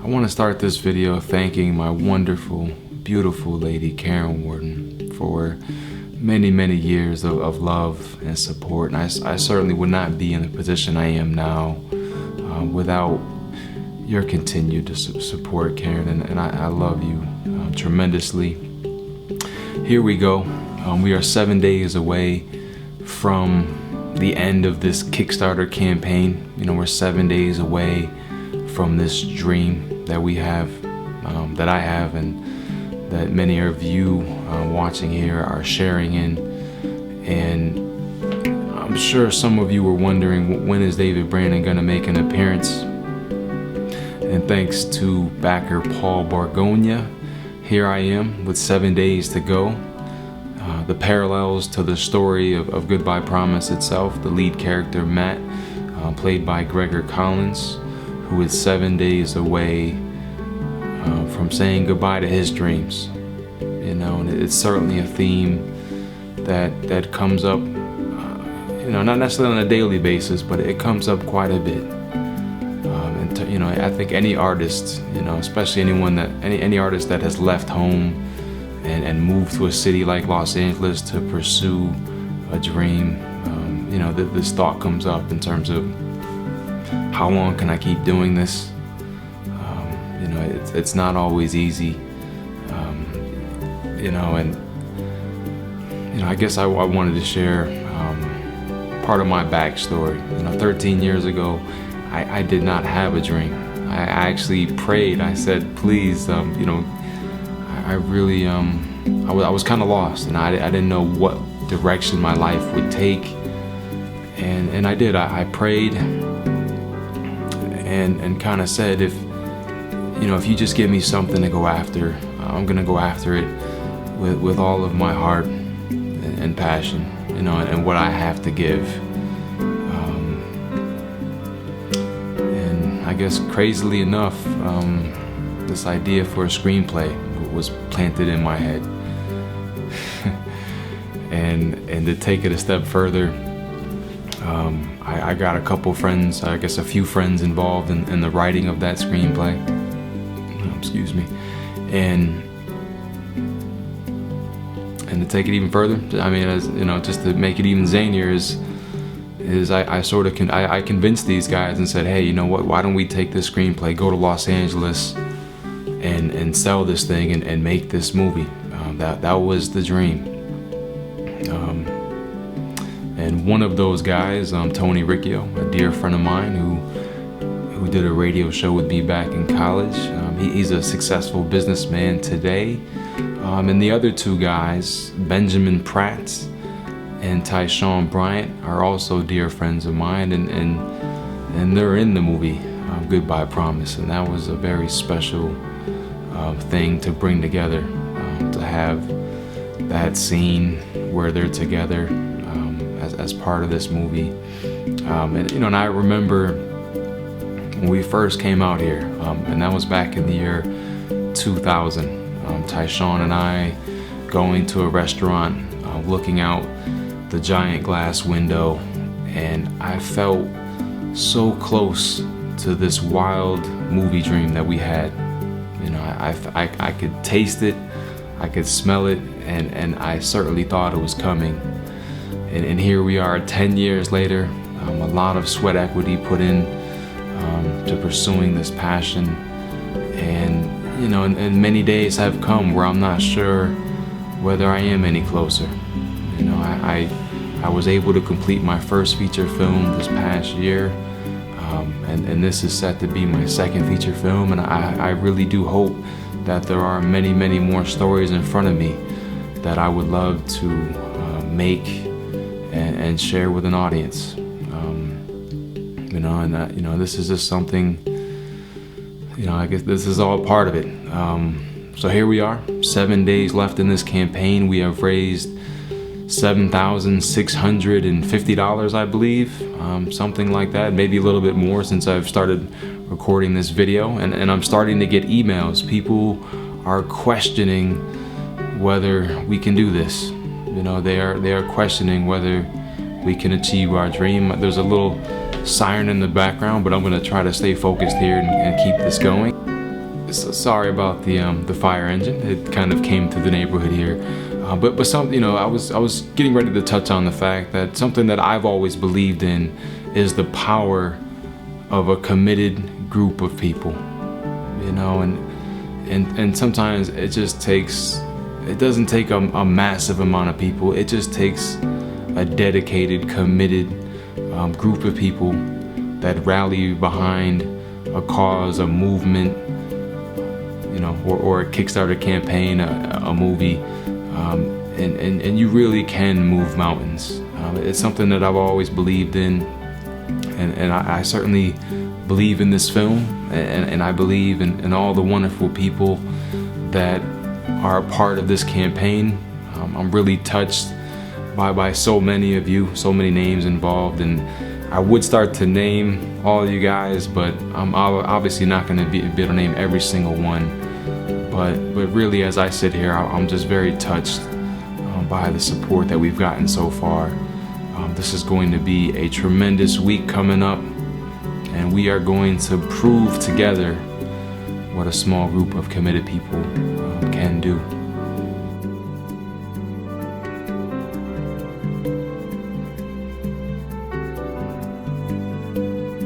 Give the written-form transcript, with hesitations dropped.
I want to start this video thanking my wonderful, beautiful lady, Karen Warden, for many, many years of love and support. And I certainly would not be in the position I am now without your continued support, Karen, and I love you tremendously. Here we go. We are 7 days away from the end of this Kickstarter campaign. You know, we're 7 days away from this dream that we have, that I have, and that many of you watching here are sharing in. And I'm sure some of you were wondering, when is David Branin going to make an appearance? And thanks to backer Paul Bargonia, here I am with 7 days to go. The parallels to the story of Goodbye Promise itself, the lead character Matt, played by Gregor Collins, who is 7 days away from saying goodbye to his dreams. You know, and it's certainly a theme that comes up, you know, not necessarily on a daily basis, but it comes up quite a bit. You know, I think any artist, you know, especially any artist that has left home and moved to a city like Los Angeles to pursue a dream, you know, this thought comes up in terms of, how long can I keep doing this? You know, it's not always easy. You know, and you know, I guess I wanted to share part of my backstory. You know, 13 years ago, I did not have a dream. I actually prayed. I said, please, you know, I really, I was kind of lost, and I didn't know what direction my life would take. And I did. I prayed and kind of said, if you just give me something to go after, I'm gonna go after it with all of my heart and passion, you know, and what I have to give. And I guess crazily enough, this idea for a screenplay was planted in my head. and to take it a step further, I got a couple friends, I guess a few friends involved in the writing of that screenplay. Excuse me. And to take it even further, I mean, as you know, just to make it even zanier, is I convinced these guys and said, hey, you know what? Why don't we take this screenplay, go to Los Angeles, and sell this thing and make this movie? That was the dream. And one of those guys, Tony Riccio, a dear friend of mine who did a radio show with me back in college. He's a successful businessman today. And the other two guys, Benjamin Pratt and Tyshawn Bryant, are also dear friends of mine, and they're in the movie Goodbye Promise. And that was a very special thing to bring together, to have that scene where they're together as part of this movie. And you know, and I remember when we first came out here, and that was back in the year 2000. Tyshawn and I going to a restaurant, looking out the giant glass window, and I felt so close to this wild movie dream that we had. You know, I could taste it, I could smell it, and I certainly thought it was coming. And here we are 10 years later, a lot of sweat equity put in to pursuing this passion. And you know, and many days have come where I'm not sure whether I am any closer. You know, I was able to complete my first feature film this past year, and this is set to be my second feature film, and I really do hope that there are many, many more stories in front of me that I would love to make and share with an audience. You know, and you know, this is just something, you know, I guess this is all part of it. So here we are, 7 days left in this campaign. We have raised $7,650, I believe, something like that, maybe a little bit more since I've started recording this video. And I'm starting to get emails. People are questioning whether we can do this. You know, they are questioning whether we can achieve our dream. There's a little siren in the background, but I'm going to try to stay focused here and keep this going. sorry about the fire engine. It kind of came to the neighborhood here, but some, I was getting ready to touch on the fact that something that I've always believed in is the power of a committed group of people, and sometimes it just takes. It doesn't take a massive amount of people. It just takes a dedicated, committed group of people that rally behind a cause, a movement, or a Kickstarter campaign, a movie, and you really can move mountains. It's something that I've always believed in, and I certainly believe in this film, and I believe in all the wonderful people that are a part of this campaign. I'm really touched by so many of you, so many names involved, and I would start to name all of you guys, but I'm obviously not going to be able to name every single one. But really, as I sit here, I'm just very touched by the support that we've gotten so far. This is going to be a tremendous week coming up, and we are going to prove together what a small group of committed people can do.